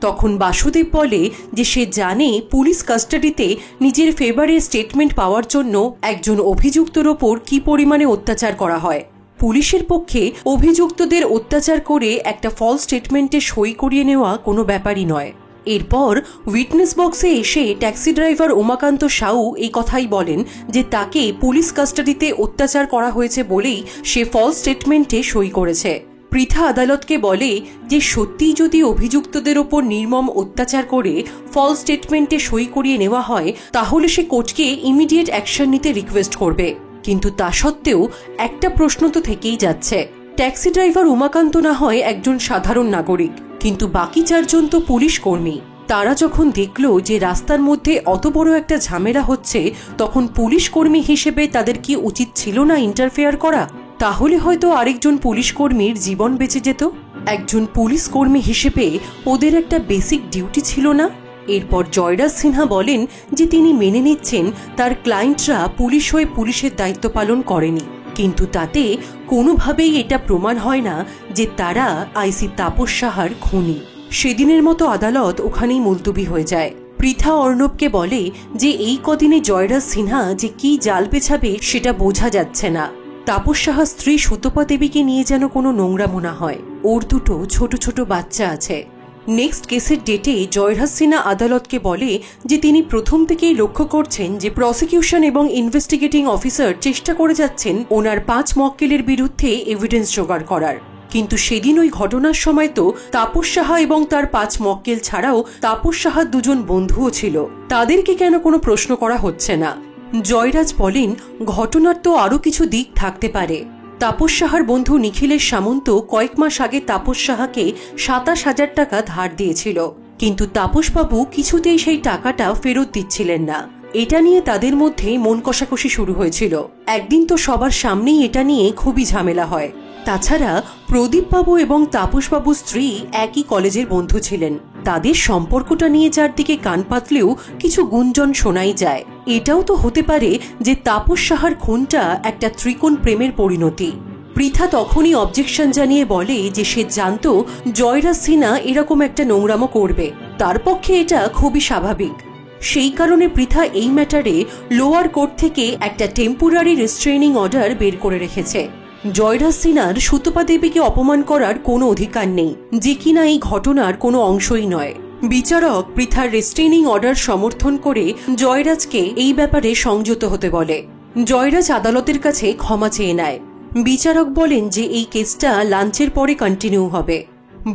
তখন বাসুদেব বলে যে সে জানে পুলিশ কাস্টাডিতে নিজের ফেভারে স্টেটমেন্ট পাওয়ার জন্য একজন অভিযুক্তর ওপর কি পরিমাণে অত্যাচার করা হয়। পুলিশের পক্ষে অভিযুক্তদের অত্যাচার করে একটা ফলস স্টেটমেন্টে সই করিয়ে নেওয়া কোনো ব্যাপারই নয়। এরপর উইটনেস বক্সে এসে ট্যাক্সি ড্রাইভার উমাকান্ত সাউ এই কথাই বলেন যে তাকে পুলিশ কাস্টাডিতে অত্যাচার করা হয়েছে বলেই সে ফলস স্টেটমেন্টে সই করেছে। পৃথা আদালতকে বলে যে সত্যিই যদি অভিযুক্তদের ওপর নির্মম অত্যাচার করে ফলস স্টেটমেন্টে সই করিয়ে নেওয়া হয় তাহলে সে কোর্টকে ইমিডিয়েট অ্যাকশন নিতে রিকোয়েস্ট করবে। কিন্তু তা সত্ত্বেও একটা প্রশ্ন তো থেকেই যাচ্ছে, ট্যাক্সি ড্রাইভার উমাকান্ত না হয় একজন সাধারণ নাগরিক, কিন্তু বাকি 4 জন তো পুলিশ কর্মী। তারা যখন দেখলো যে রাস্তার মধ্যে অত বড় একটা ঝামেলা হচ্ছে, তখন পুলিশ কর্মী হিসেবে তাদের কি উচিত ছিল না ইন্টারফেয়ার করা? তাহলে হয়তো আরেকজন পুলিশ কর্মীর জীবন বেঁচে যেত। একজন পুলিশ কর্মী হিসেবে ওদের একটা বেসিক ডিউটি ছিল না? এরপর জয়রাজ সিনহা বলেন যে তিনি মেনে নিচ্ছেন তার ক্লায়েন্টরা পুলিশ হয়ে পুলিশের দায়িত্ব পালন করেনি, কিন্তু তাতে কোনোভাবেই এটা প্রমাণ হয় না যে তারা আইসি তাপস সাহার খুনি। সেদিনের মতো আদালত ওখানেই মুলতবি হয়ে যায়। পৃথা অর্ণবকে বলে যে এই কদিনে জয়রাজ সিনহা যে কি জাল পেছাবে সেটা বোঝা যাচ্ছে না। তাপস সাহা স্ত্রী সুতপা দেবীকে নিয়ে যেন কোনো নোংরামো না হয়, ওর 2 ছোট ছোট বাচ্চা আছে। নেক্সট কেসের ডেটে জয়রাজ সিনহা আদালতকে বলে যে তিনি প্রথম থেকেই লক্ষ্য করছেন যে প্রসিকিউশন এবং ইনভেস্টিগেটিং অফিসার চেষ্টা করে যাচ্ছেন ওনার 5 মক্কেলের বিরুদ্ধে এভিডেন্স জোগাড় করার। কিন্তু সেদিন ওই ঘটনার সময় তো তাপস সাহা এবং তার 5 মক্কেল ছাড়াও তাপস সাহার 2 জন বন্ধুও ছিল, তাদেরকে কেন কোনো প্রশ্ন করা হচ্ছে না? জয়রাজ বলেন ঘটনার তো আরও কিছু দিক থাকতে পারে। তাপস সাহার বন্ধু নিখিলেশ সামন্ত কয়েক মাস আগে তাপস সাহাকে 27,000 টাকা ধার দিয়েছিল, কিন্তু তাপসবাবু কিছুতেই সেই টাকাটা ফেরত দিচ্ছিলেন না। এটা নিয়ে তাদের মধ্যে মন কষাকষি শুরু হয়েছিল। একদিন তো সবার সামনেই এটা নিয়ে খুবই ঝামেলা হয়। তাছাড়া প্রদীপবাবু এবং তাপসবাবুর স্ত্রী একই কলেজের বন্ধু ছিলেন, তাদের সম্পর্কটা নিয়ে চারদিকে কান পাতলেও কিছু গুঞ্জন শোনাই যায়। এটাও তো হতে পারে যে তাপস সাহার খুনটা একটা ত্রিকোণ প্রেমের পরিণতি। পৃথা তখনই অবজেকশন জানিয়ে বলে যে সে জানত জয়রাজ সিনহা এরকম একটা নোংরামো করবে, তার পক্ষে এটা খুবই স্বাভাবিক। সেই কারণে পৃথা এই ম্যাটারে লোয়ার কোর্ট থেকে একটা টেম্পোরারি রেস্ট্রেইনিং অর্ডার বের করে রেখেছে। জয়রাজ সিনহার সুতপা দেবীকে অপমান করার কোনো অধিকার নেই, যে কিনা এই ঘটনার কোনো অংশই নয়। বিচারক পৃথার রেস্ট্রেইনিং অর্ডার সমর্থন করে জয়রাজকে এই ব্যাপারে সংযত হতে বলে। জয়রাজ আদালতের কাছে ক্ষমা চেয়ে নেয়। বিচারক বলেন যে এই কেসটা লাঞ্চের পরে কন্টিনিউ হবে।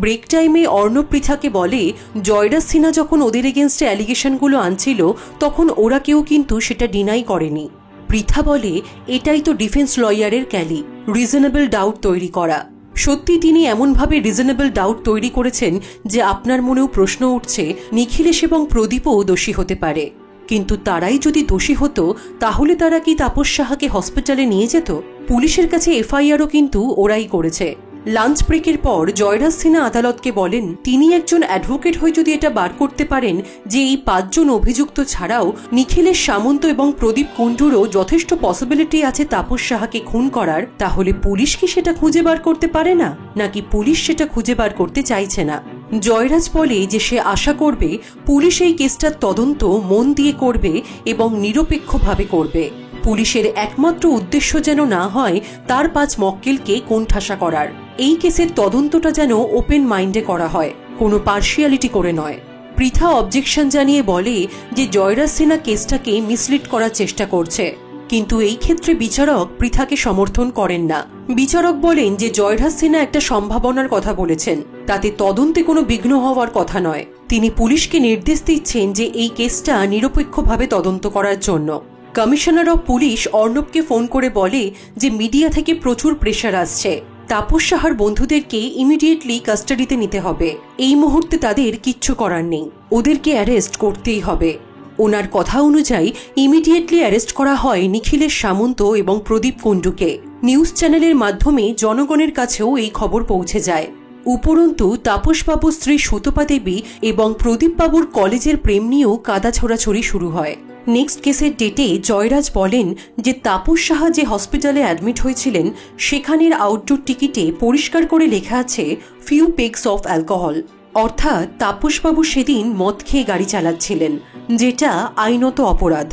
ব্রেক টাইমে অর্ণব পৃথাকে বলে জয়রাজ সিনহা যখন ওদের এগেনস্টে অ্যালিগেশনগুলো আনছিল তখন ওরা কেউ কিন্তু সেটা ডিনাই করেনি। পৃথা বলে এটাই তো ডিফেন্স লয়ারের ক্যালি, রিজনেবল ডাউট তৈরি করা। সত্যি তিনি এমনভাবে রিজনেবল ডাউট তৈরি করেছেন যে আপনার মনেও প্রশ্ন উঠছে নিখিলেশ এবং প্রদীপও দোষী হতে পারে। কিন্তু তারাই যদি দোষী হতো তাহলে তারা কি তাপস সাহাকে হসপিটালে নিয়ে যেত? পুলিশের কাছে এফআইআরও কিন্তু ওরাই করেছে। লাঞ্চ ব্রেকের পর জয়রাজ সিনহা আদালতকে বলেন তিনি একজন অ্যাডভোকেট হয়ে যদি এটা বার করতে পারেন যে এই 5 জন অভিযুক্ত ছাড়াও নিখিলেশ সামন্ত এবং প্রদীপ কুণ্ডুরও যথেষ্ট পসিবিলিটি আছে তাপস সাহাকে খুন করার, তাহলে পুলিশ কি সেটা খুঁজে বার করতে পারে না, নাকি পুলিশ সেটা খুঁজে বার করতে চাইছে না? জয়রাজ বলে যে সে আশা করবে পুলিশ এই কেসটার তদন্ত মন দিয়ে করবে এবং নিরপেক্ষভাবে করবে। পুলিশের একমাত্র উদ্দেশ্য যেন না হয় তার 5 মক্কেলকে কোণঠাসা করার। এই কেসের তদন্তটা যেন ওপেন মাইন্ডে করা হয়, কোনো পার্শিয়ালিটি করে নয়। পৃথা অবজেকশন জানিয়ে বলে যে জয়রাজ সিনহা কেসটাকে মিসলিড করার চেষ্টা করছে, কিন্তু এই ক্ষেত্রে বিচারক পৃথাকে সমর্থন করেন না। বিচারক বলেন যে জয়রাজ সিনহা একটা সম্ভাবনার কথা বলেছেন, তাতে তদন্তে কোনো বিঘ্ন হওয়ার কথা নয়। তিনি পুলিশকে নির্দেশ দিচ্ছেন যে এই কেসটা নিরপেক্ষভাবে তদন্ত করার জন্য। কমিশনার অফ পুলিশ অর্ণবকে ফোন করে বলে যে মিডিয়া থেকে প্রচুর প্রেশার আসছে, তাপস সাহার বন্ধুদেরকে ইমিডিয়েটলি কাস্টাডিতে নিতে হবে। এই মুহূর্তে তাদের কিচ্ছু করার নেই, ওদেরকে অ্যারেস্ট করতেই হবে। ওনার কথা অনুযায়ী ইমিডিয়েটলি অ্যারেস্ট করা হয় নিখিলেশ সামন্ত এবং প্রদীপ কুণ্ডুকে। নিউজ চ্যানেলের মাধ্যমে জনগণের কাছেও এই খবর পৌঁছে যায়। উপরন্তু তাপসবাবুর স্ত্রী সুতপা দেবী এবং প্রদীপবাবুর কলেজের প্রেম নিয়েও কাদা ছোড়াছড়ি শুরু হয়। নেক্সট কেসের ডেটে জয়রাজ বলেন যে তাপস সাহা যে হসপিটালে অ্যাডমিট হয়েছিলেন সেখানের আউটডোর টিকিটে পরিষ্কার করে লেখা আছে ফিউ পেগস অফ অ্যালকোহল, অর্থাৎ তাপসবাবু সেদিন মদ খেয়ে গাড়ি চালাচ্ছিলেন, যেটা আইনত অপরাধ।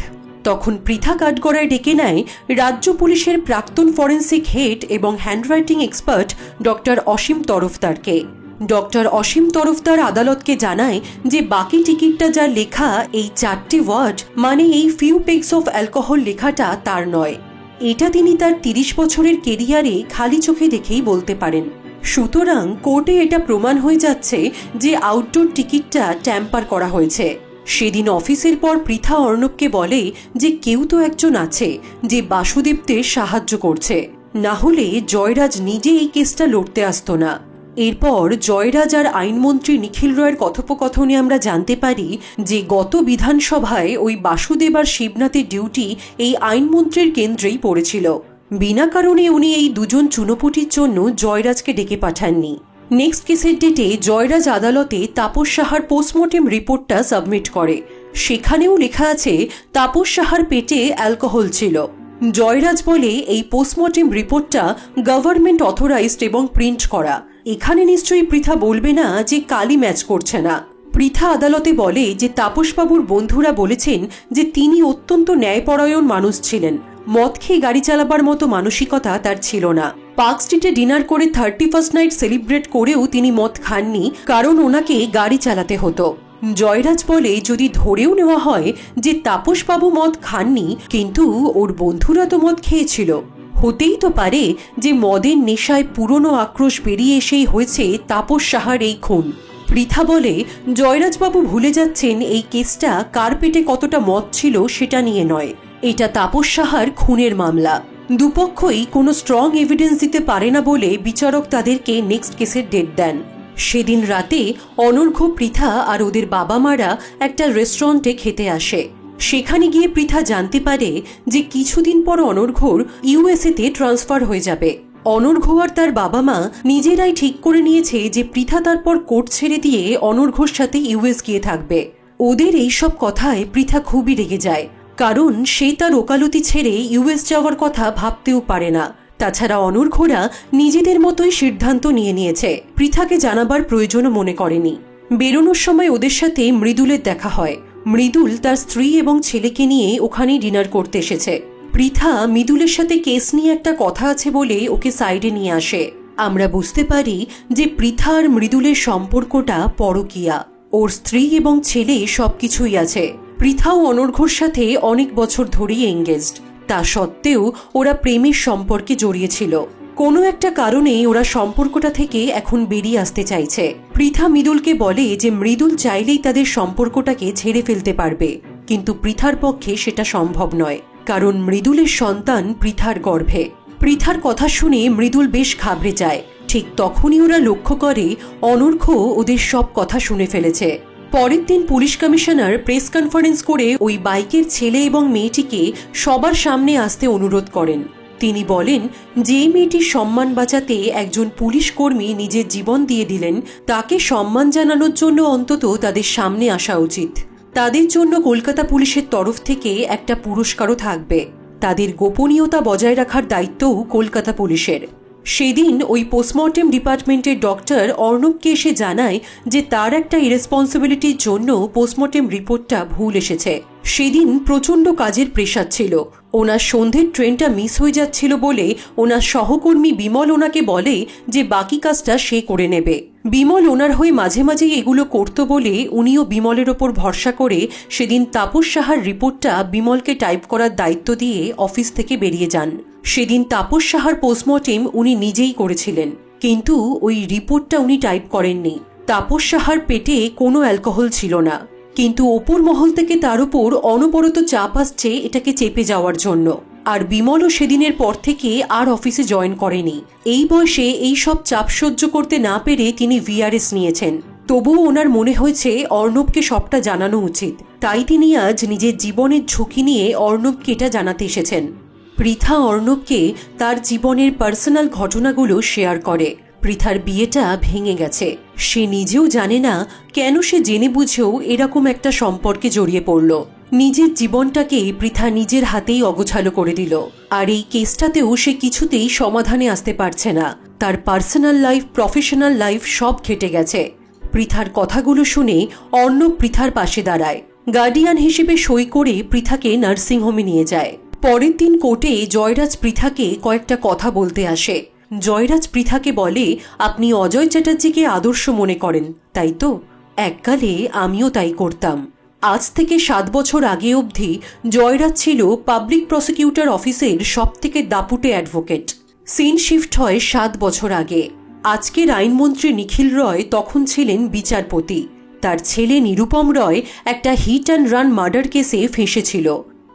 তখন পৃথা কাঠগড়ায় ডেকে নেয় রাজ্য পুলিশের প্রাক্তন ফরেন্সিক হেড এবং হ্যান্ডরাইটিং এক্সপার্ট ডক্টর অসীম তরফদারকে। ডক্টর অসীম তরফদার আদালতকে জানায় যে বাকি টিকিটটা যা লেখা এই 4টি ওয়ার্ড মানে এই ফিউ পেগস অফ অ্যালকোহল লেখাটা তার নয়। এটা তিনি তার 30 বছরের কেরিয়ারে খালি চোখে দেখেই বলতে পারেন। সুতরাং কোর্টে এটা প্রমাণ হয়ে যাচ্ছে যে আউটডোর টিকিটটা ট্যাম্পার করা হয়েছে। সেদিন অফিসের পর পৃথা অর্ণবকে বলে যে কেউ তো একজন আছে যে বাসুদেবদের সাহায্য করছে, না হলে জয়রাজ নিজে এই কেসটা লড়তে আসতো না। এরপর জয়রাজ আর আইনমন্ত্রী নিখিল রয়ের কথোপকথনে আমরা জানতে পারি যে গত বিধানসভায় ওই বাসুদেব আর শিবনাথের ডিউটি এই আইনমন্ত্রীর কেন্দ্রেই পড়েছিল। বিনা কারণে উনি এই দুজন চুনোপুটির জন্য জয়রাজকে ডেকে পাঠাননি। নেক্সট কেসের ডেটে জয়রাজ আদালতে তাপস সাহার পোস্টমর্টেম রিপোর্টটা সাবমিট করে। সেখানেও লেখা আছে তাপস সাহার পেটে অ্যালকোহল ছিল। জয়রাজ বলে এই পোস্টমর্টেম রিপোর্টটা গভর্নমেন্ট অথরাইজড এবং প্রিন্ট করা। এখানে নিশ্চয়ই পৃথা বলবে না যে কালি ম্যাচ করছে না। পৃথা আদালতে বলে যে তাপসবাবুর বন্ধুরা বলেছেন যে তিনি অত্যন্ত ন্যায়পরায়ণ মানুষ ছিলেন, মদ খেয়ে গাড়ি চালাবার মতো মানসিকতা তার ছিল না। পার্ক স্ট্রিটে ডিনার করে 31st নাইট সেলিব্রেট করেও তিনি মদ খাননি, কারণ ওনাকে গাড়ি চালাতে হতো। জয়রাজ বলে যদি ধরেও নেওয়া হয় যে তাপসবাবু মদ খাননি কিন্তু ওর বন্ধুরা তো মদ খেয়েছিল, হতেই তো পারে যে মদের নেশায় পুরনো আক্রোশ বেরিয়ে এসেই হয়েছে তাপস সাহার এই খুন। পৃথা বলে জয়রাজবাবু ভুলে যাচ্ছেন এই কেসটা কার পেটে কতটা মদ ছিল সেটা নিয়ে নয়, এটা তাপস সাহার খুনের মামলা। দুপক্ষই কোনো স্ট্রং এভিডেন্স দিতে পারে না বলে বিচারক তাদেরকে নেক্সট কেসের ডেট দেন। সেদিন রাতে অনর্ঘ্য, পৃথা আর ওদের বাবা মারা একটা রেস্টুরেন্টে খেতে আসে। সেখানে গিয়ে পৃথা জানতে পারে যে কিছুদিন পর অনর্ঘ্যর ইউএসএতে ট্রান্সফার হয়ে যাবে। অনর্ঘ্য আর তার বাবা মা নিজেরাই ঠিক করে নিয়েছে যে পৃথা তারপর কোর্ট ছেড়ে দিয়ে অনর্ঘ্যর সাথে ইউএস গিয়ে থাকবে। ওদের এইসব কথায় পৃথা খুবই রেগে যায়, কারণ সে তার ওকালতি ছেড়ে ইউএস যাওয়ার কথা ভাবতেও পারে না। তাছাড়া অনর্ঘ্যরা নিজেদের মতোই সিদ্ধান্ত নিয়ে নিয়েছে, পৃথাকে জানাবার প্রয়োজনও মনে করেনি। বেরোনোর সময় ওদের সাথে মৃদুলের দেখা হয়। মৃদুল তার স্ত্রী এবং ছেলেকে নিয়ে ওখানেই ডিনার করতে এসেছে। পৃথা মৃদুলের সাথে কেস নিয়ে একটা কথা আছে বলে ওকে সাইডে নিয়ে আসে। আমরা বুঝতে পারি যে পৃথা আর মৃদুলের সম্পর্কটা পরকীয়া। ওর স্ত্রী এবং ছেলে সবকিছুই আছে। পৃথাও অনর্ঘ্যর সাথে অনেক বছর ধরেই এঙ্গেজড, তা সত্ত্বেও ওরা প্রেমের সম্পর্কে জড়িয়েছিল। কোনো একটা কারণে ওরা সম্পর্কটা থেকে এখন বেরিয়ে আসতে চাইছে। পৃথা মৃদুলকে বলে যে মৃদুল চাইলেই তাদের সম্পর্কটাকে ছেড়ে ফেলতে পারবে, কিন্তু পৃথার পক্ষে সেটা সম্ভব নয়, কারণ মৃদুলের সন্তান পৃথার গর্ভে। পৃথার কথা শুনে মৃদুল বেশ ঘাবড়ে যায়। ঠিক তখনই ওরা লক্ষ্য করে অনর্ঘ্য ওদের সব কথা শুনে ফেলেছে। পরের দিন পুলিশ কমিশনার প্রেস কনফারেন্স করে ওই বাইকের ছেলে এবং মেয়েটিকে সবার সামনে আসতে অনুরোধ করেন। তিনি বলেন যে মেয়েটির সম্মান বাঁচাতে একজন পুলিশ কর্মী নিজের জীবন দিয়ে দিলেন, তাকে সম্মান জানানোর জন্য অন্তত তাদের সামনে আসা উচিত। তাদের জন্য কলকাতা পুলিশের তরফ থেকে একটা পুরস্কারও থাকবে। তাদের গোপনীয়তা বজায় রাখার দায়িত্বও কলকাতা পুলিশের। সেদিন ওই পোস্টমর্টেম ডিপার্টমেন্টের ডক্টর অর্ণবকে এসে জানায় যে তার একটা ইরেসপন্সিবিলিটির জন্য পোস্টমর্টেম রিপোর্টটা ভুল এসেছে। সেদিন প্রচণ্ড কাজের প্রেশার ছিল, ওনার সন্ধ্যের ট্রেনটা মিস হয়ে যাচ্ছিল বলে ওনার সহকর্মী বিমল ওনাকে বলে যে বাকি কাজটা সে করে নেবে। বিমল ওনার হয়ে মাঝে মাঝেই এগুলো করত বলে উনিও বিমলের ওপর ভরসা করে সেদিন তাপস সাহার রিপোর্টটা বিমলকে টাইপ করার দায়িত্ব দিয়ে অফিস থেকে বেরিয়ে যান। সেদিন তাপস সাহার পোস্টমর্টেম উনি নিজেই করেছিলেন, কিন্তু ওই রিপোর্টটা উনি টাইপ করেননি। তাপস সাহার পেটে কোনো অ্যালকোহল ছিল না, কিন্তু ওপর মহল থেকে তার উপর অনবরত চাপ আসছে এটাকে চেপে যাওয়ার জন্য। আর বিমলও সেদিনের পর থেকে আর অফিসে জয়েন করেনি। এই বয়সে এই সব চাপ সহ্য করতে না পেরে তিনি ভিআরএস নিয়েছেন। তবুও ওনার মনে হয়েছে অর্ণবকে সবটা জানানো উচিত, তাই তিনি আজ নিজের জীবনের ঝুঁকি নিয়ে অর্ণবকে এটা জানাতে এসেছেন। পৃথা অর্ণবকে তার জীবনের পার্সোনাল ঘটনাগুলো শেয়ার করে। পৃথার বিয়েটা ভেঙে গেছে, সে নিজেও জানে না কেন সে জেনে বুঝেও এরকম একটা সম্পর্কে জড়িয়ে পড়ল। নিজের জীবনটাকে পৃথা নিজের হাতেই অগোছালো করে দিল। আর এই কেসটাতেও সে কিছুতেই সমাধানে আসতে পারছে না। তার পার্সোনাল লাইফ, প্রফেশনাল লাইফ সব ঘেটে গেছে। পৃথার কথাগুলো শুনে অর্ণব পৃথার পাশে দাঁড়ায়। গার্ডিয়ান হিসেবে সই করে পৃথাকে নার্সিংহোমে নিয়ে যায়। পরের দিন কোর্টে জয়রাজ পৃথাকে কয়েকটা কথা বলতে আসে। জয়রাজ পৃথাকে বলে, আপনি অজয় চ্যাটার্জিকে আদর্শ মনে করেন, তাই তো? এককালে আমিও তাই করতাম। আজ থেকে 7 বছর আগে অবধি জয়রাজ ছিল পাবলিক প্রসিকিউটর অফিসের সবথেকে দাপুটে অ্যাডভোকেট। সিন শিফট হয় 7 বছর আগে। আজকের আইনমন্ত্রী নিখিল রয় তখন ছিলেন বিচারপতি। তার ছেলে নিরুপম রয় একটা হিট অ্যান্ড রান মার্ডার কেসে ফেঁসেছিল।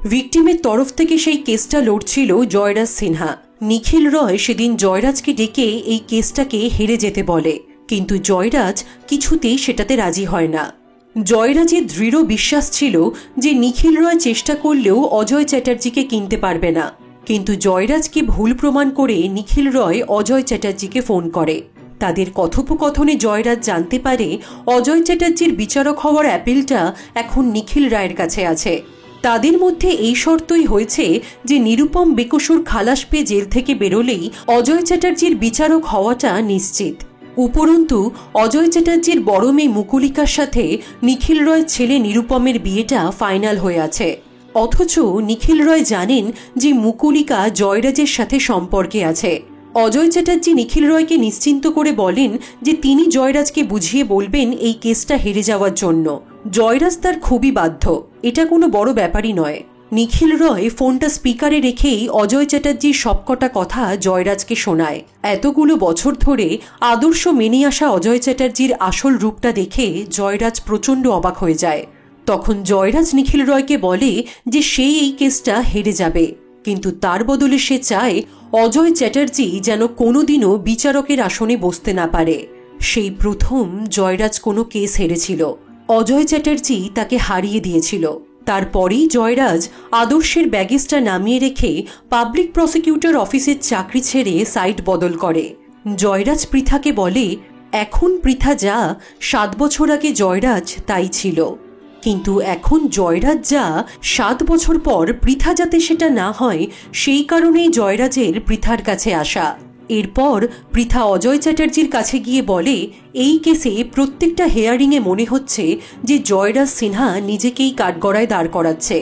ভিকটিমের তরফ থেকে সেই কেসটা লড়ছিল জয়রাজ সিনহা। নিখিল রয় সেদিন জয়রাজকে ডেকে এই কেসটাকে হেরে যেতে বলে, কিন্তু জয়রাজ কিছুতেই সেটাতে রাজি হয় না। জয়রাজের দৃঢ় বিশ্বাস ছিল যে নিখিল রয় চেষ্টা করলেও অজয় চ্যাটার্জিকে কিনতে পারবে না। কিন্তু জয়রাজকে ভুল প্রমাণ করে নিখিল রয় অজয় চ্যাটার্জিকে ফোন করে। তাদের কথোপকথনে জয়রাজ জানতে পারে অজয় চ্যাটার্জির বিচারক হওয়ার অ্যাপিলটা এখন নিখিল রায়ের কাছে আছে। তাদের মধ্যে এই শর্তই হয়েছে যে নিরুপম বেকসুর খালাস পেয়ে জেল থেকে বেরোলেই অজয় চ্যাটার্জির বিচারক হওয়াটা নিশ্চিত। উপরন্তু অজয় চ্যাটার্জির বড় মেয়ে মুকুলিকার সাথে নিখিল রয়ের ছেলে নিরুপমের বিয়েটা ফাইনাল হয়ে আছে। অথচ নিখিল রয় জানেন যে মুকুলিকা জয়রাজের সাথে সম্পর্কে আছে। অজয় চ্যাটার্জি নিখিল রয়কে নিশ্চিন্ত করে বলেন যে তিনি জয়রাজকে বুঝিয়ে বলবেন এই কেসটা হেরে যাওয়ার জন্য। জয়রাজ তার খুবই বাধ্য, এটা কোনো বড় ব্যাপারই নয়। নিখিল রয় ফোনটা স্পিকারে রেখেই অজয় চ্যাটার্জির সবকটা কথা জয়রাজকে শোনায়। এতগুলো বছর ধরে আদর্শ মেনে আসা অজয় চ্যাটার্জির আসল রূপটা দেখে জয়রাজ প্রচণ্ড অবাক হয়ে যায়। তখন জয়রাজ নিখিল রয়কে বলে যে সে এই কেসটা হেরে যাবে, কিন্তু তার বদলে সে চায় অজয় চ্যাটার্জি যেন কোনোদিনও বিচারকের আসনে বসতে না পারে। সেই প্রথম জয়রাজ কোনো কেস হেরেছিল। অজয় চ্যাটার্জি তাকে হারিয়ে দিয়েছিল। তারপরেই জয়রাজ আদর্শের ব্যাগেজটা নামিয়ে রেখে পাবলিক প্রসিকিউটর অফিসের চাকরি ছেড়ে সাইট বদল করে। জয়রাজ পৃথাকে বলে, এখন পৃথা যা 7 বছর আগে জয়রাজ তাই ছিল, কিন্তু এখন জয়রাজ যা 7 বছর পর পৃথা যাতে সেটা না হয় সেই কারণেই জয়রাজের পৃথার কাছে আসা। এরপর পৃথা অজয় চ্যাটার্জির কাছে গিয়ে বলে, এই কেসে প্রত্যেকটা হেয়ারিংয়ে মনে হচ্ছে যে জয়রাজ সিনহা নিজেকেই কাঠগড়ায় দাঁড় করাচ্ছে,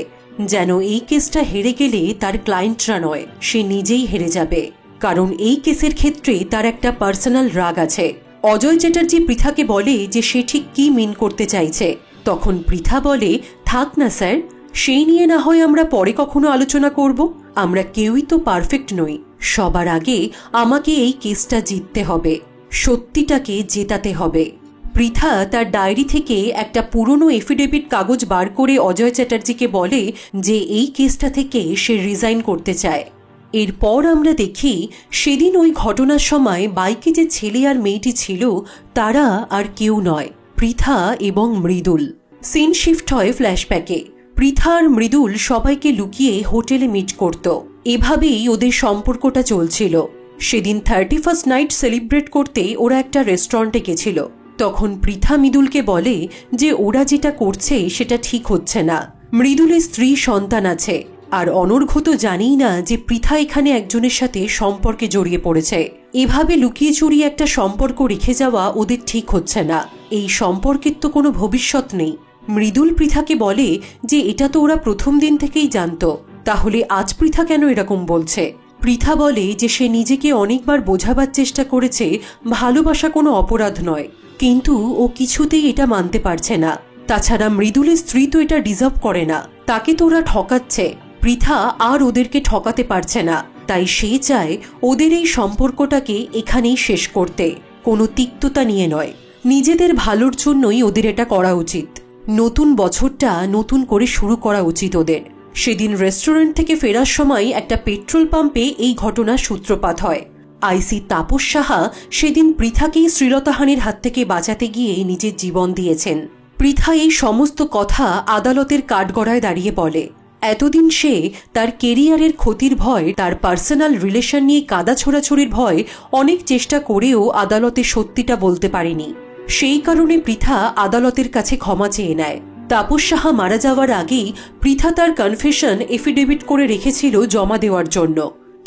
যেন এই কেসটা হেরে গেলে তার ক্লায়েন্টরা নয়, সে নিজেই হেরে যাবে। কারণ এই কেসের ক্ষেত্রে তার একটা পার্সোনাল রাগ আছে। অজয় চ্যাটার্জি পৃথাকে বলে যে সে ঠিক কি মিন করতে চাইছে। তখন পৃথা বলে, থাক না স্যার, সেই নিয়ে না হয় আমরা পরে কখনো আলোচনা করব। আমরা কেউই তো পারফেক্ট নই। সবার আগে আমাকে এই কেসটা জিততে হবে, সত্যিটাকে জেতাতে হবে। পৃথা তার ডায়েরি থেকে একটা পুরনো এফিডেভিট কাগজ বার করে অজয় চ্যাটার্জিকে বলে যে এই কেসটা থেকে সে রিজাইন করতে চায়। এরপর আমরা দেখি সেদিন ওই ঘটনার সময় বাইকে যে ছেলে আর মেয়েটি ছিল তারা আর কেউ নয়, পৃথা এবং মৃদুল। সিন শিফট হয় ফ্ল্যাশব্যাকে। পৃথা আর মৃদুল সবাইকে লুকিয়ে হোটেলে মিট করত। এভাবেই ওদের সম্পর্কটা চলছিল। সেদিন 31st নাইট সেলিব্রেট করতে ওরা একটা রেস্টুরেন্টে গেছিল। তখন পৃথা মৃদুলকে বলে যে ওরা যেটা করছে সেটা ঠিক হচ্ছে না। মৃদুলের স্ত্রী, সন্তান আছে, আর অনর্ঘ তো জানেই না যে পৃথা এখানে একজনের সাথে সম্পর্কে জড়িয়ে পড়েছে। এভাবে লুকিয়ে চুরিয়ে একটা সম্পর্ক রেখে যাওয়া ওদের ঠিক হচ্ছে না। এই সম্পর্কের তো কোনো ভবিষ্যৎ নেই। মৃদুল পৃথাকে বলে যে এটা তো ওরা প্রথম দিন থেকেই জানতো, তাহলে আজ পৃথা কেন এরকম বলছে? পৃথা বলে যে সে নিজেকে অনেকবার বোঝাবার চেষ্টা করেছে ভালোবাসা কোনো অপরাধ নয়, কিন্তু ও কিছুতেই এটা মানতে পারছে না। তাছাড়া মৃদুলের স্ত্রী তো এটা ডিজার্ভ করে না, তাকে তো ওরা ঠকাচ্ছে। পৃথা আর ওদেরকে ঠকাতে পারছে না, তাই সে চায় ওদের এই সম্পর্কটাকে এখানেই শেষ করতে, কোনো তিক্ততা নিয়ে নয়। নিজেদের ভালোর জন্যই ওদের এটা করা উচিত। নতুন বছরটা নতুন করে শুরু করা উচিত ওদের। সেদিন রেস্টুরেন্ট থেকে ফেরার সময় একটা পেট্রোল পাম্পে এই ঘটনার সূত্রপাত হয়। আইসি তাপস সাহা সেদিন পৃথাকেই শ্লীলতাহানির হাত থেকে বাঁচাতে গিয়ে নিজের জীবন দিয়েছেন। পৃথা এই সমস্ত কথা আদালতের কাঠগড়ায় দাঁড়িয়ে বলে। এতদিন সে তার কেরিয়ারের ক্ষতির ভয়, তার পার্সোনাল রিলেশন নিয়ে কাদা ছোড়াছড়ির ভয় অনেক চেষ্টা করেও আদালতে সত্যিটা বলতে পারেনি। সেই কারণে পৃথা আদালতের কাছে ক্ষমা চেয়ে নেয়। তাপস সাহা মারা যাওয়ার আগেই পৃথা তার কনফেশন এফিডেভিট করে রেখেছিল জমা দেওয়ার জন্য,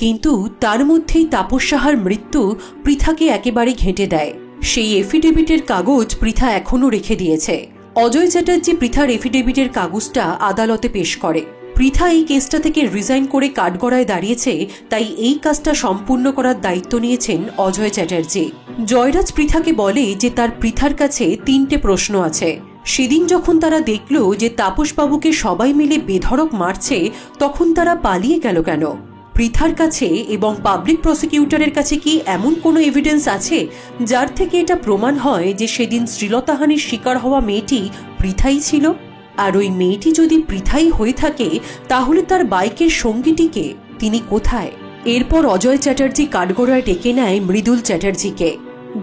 কিন্তু তার মধ্যেই তাপস সাহার মৃত্যু পৃথাকে একেবারে ঘেঁটে দেয়। সেই এফিডেভিটের কাগজ পৃথা এখনও রেখে দিয়েছে। অজয় চ্যাটার্জি পৃথার এফিডেভিটের কাগজটা আদালতে পেশ করে। পৃথা এই কেসটা থেকে রিজাইন করে কাঠগড়ায় দাঁড়িয়েছে, তাই এই কাজটা সম্পূর্ণ করার দায়িত্ব নিয়েছেন অজয় চ্যাটার্জি। জয়রাজ পৃথাকে বলে যে তার পৃথার কাছে 3টে প্রশ্ন আছে। সেদিন যখন তারা দেখল যে তাপসবাবুকে সবাই মিলে বেধড়ক মারছে, তখন তারা পালিয়ে গেল কেন? পৃথার কাছে এবং পাবলিক প্রসিকিউটরের কাছে কি এমন কোনো এভিডেন্স আছে যার থেকে এটা প্রমাণ হয় যে সেদিন শ্লীলতাহানির শিকার হওয়া মেয়েটি পৃথাই ছিল? আর ওই মেয়েটি যদি পৃথাই হয়ে থাকে, তাহলে তার বাইকের সঙ্গীটিকে, তিনি কোথায়? এরপর অজয় চ্যাটার্জি কাঠগড়ায় ডেকে নেয় মৃদুল চ্যাটার্জিকে।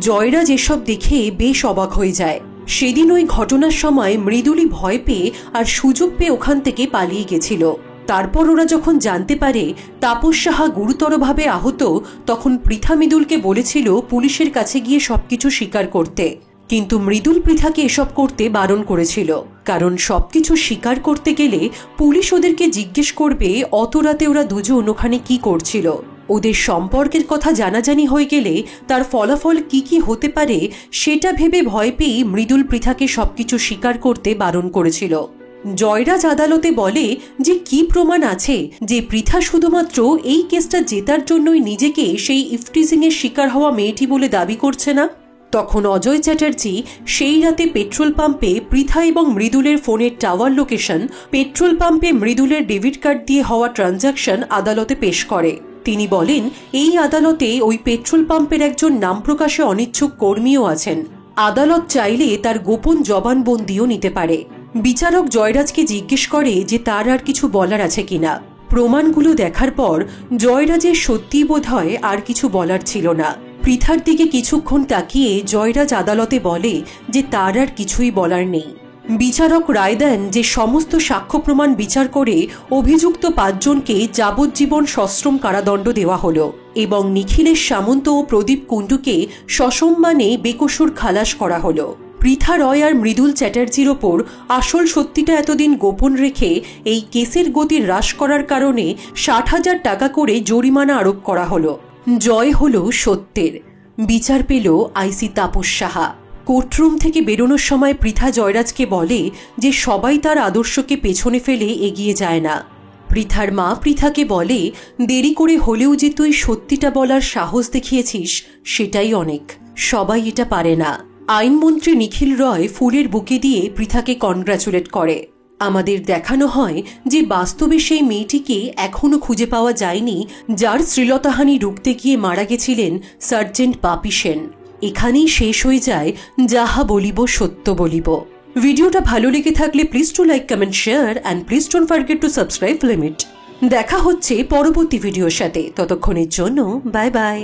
জয়রাজ এসব দেখে বেশ অবাক হয়ে যায়। সেদিন ওই ঘটনার সময় মৃদুলই ভয় পেয়ে আর সুযোগ পেয়ে ওখান থেকে পালিয়ে গেছিল। তারপর ওরা যখন জানতে পারে তাপস সাহা গুরুতরভাবে আহত, তখন পৃথা মৃদুলকে বলেছিল পুলিশের কাছে গিয়ে সবকিছু স্বীকার করতে। কিন্তু মৃদুল পৃথাকে এসব করতে বারণ করেছিল, কারণ সবকিছু স্বীকার করতে গেলে পুলিশ ওদেরকে জিজ্ঞেস করবে অত রাতে ওরা দুজন ওখানে কি করছিল। ওদের সম্পর্কের কথা জানাজানি হয়ে গেলে তার ফলাফল কি হতে পারে সেটা ভেবে ভয় পেয়ে মৃদুল পৃথাকে সবকিছু স্বীকার করতে বারণ করেছিল। জয়রাজ আদালতে বলে যে কি প্রমাণ আছে যে পৃথা শুধুমাত্র এই কেসটা জেতার জন্যই নিজেকে সেই ইফটিজিং এর শিকার হওয়া মেয়েটি বলে দাবি করছে না? তখন অজয় চ্যাটার্জি সেই রাতে পেট্রোল পাম্পে পৃথা এবং মৃদুলের ফোনের টাওয়ার লোকেশন, পেট্রোল পাম্পে মৃদুলের ডেবিট কার্ড দিয়ে হওয়া ট্রানজাকশন আদালতে পেশ করে। তিনি বলেন এই আদালতে ওই পেট্রোল পাম্পের একজন নাম প্রকাশে অনিচ্ছুক কর্মীও আছেন। আদালত চাইলে তার গোপন জবানবন্দিও নিতে পারে। বিচারক জয়রাজকে জিজ্ঞেস করে যে তার আর কিছু বলার আছে কিনা। প্রমাণগুলো দেখার পর জয়রাজের সত্যিই বোধ হয় আর কিছু বলার ছিল না। পৃথার দিকে কিছুক্ষণ তাকিয়ে জয়রাজ আদালতে বলে যে তার আর কিছুই বলার নেই। বিচারক রায় দেন যে সমস্ত সাক্ষ্য প্রমাণ বিচার করে অভিযুক্ত 5 জনকে যাবজ্জীবন সশ্রম কারাদণ্ড দেওয়া হলো এবং নিখিলেশ সামন্ত ও প্রদীপ কুণ্ডুকে সসম্মানে বেকসুর খালাস করা হলো। পৃথা রয় আর মৃদুল চ্যাটার্জির ওপর আসল সত্যিটা এতদিন গোপন রেখে এই কেসের গতি হ্রাস করার কারণে 60,000 টাকা করে জরিমানা আরোপ করা হলো। জয় হলো সত্যের। বিচার পেল আইসি তাপস সাহা। কোর্টরুম থেকে বেরোনোর সময় পৃথা জয়রাজকে বলে যে সবাই তার আদর্শকে পেছনে ফেলে এগিয়ে যায় না। পৃথার মা পৃথাকে বলে দেরি করে হলেও যে তুই সত্যিটা বলার সাহস দেখিয়েছিস সেটাই অনেক, সবাই এটা পারে না। আইনমন্ত্রী নিখিল রয় ফুলের বুকে দিয়ে পৃথাকে কনগ্র্যাচুলেট করে। আমাদের দেখানো হয় যে বাস্তবে সেই মেয়েটিকে এখনো খুঁজে পাওয়া যায়নি যার শ্লীলতাহানি রুখতে গিয়ে মারা গেছিলেন সার্জেন্ট বাপি সেন। এখানেই শেষ হয়ে যায় যাহা বলিব সত্য বলিব। ভিডিওটা ভালো লেগে থাকলে please to like, comment, share and please don't forget to subscribe limit. দেখা হচ্ছে পরবর্তী ভিডিওর সাথে। ততক্ষণের জন্য বাই বাই।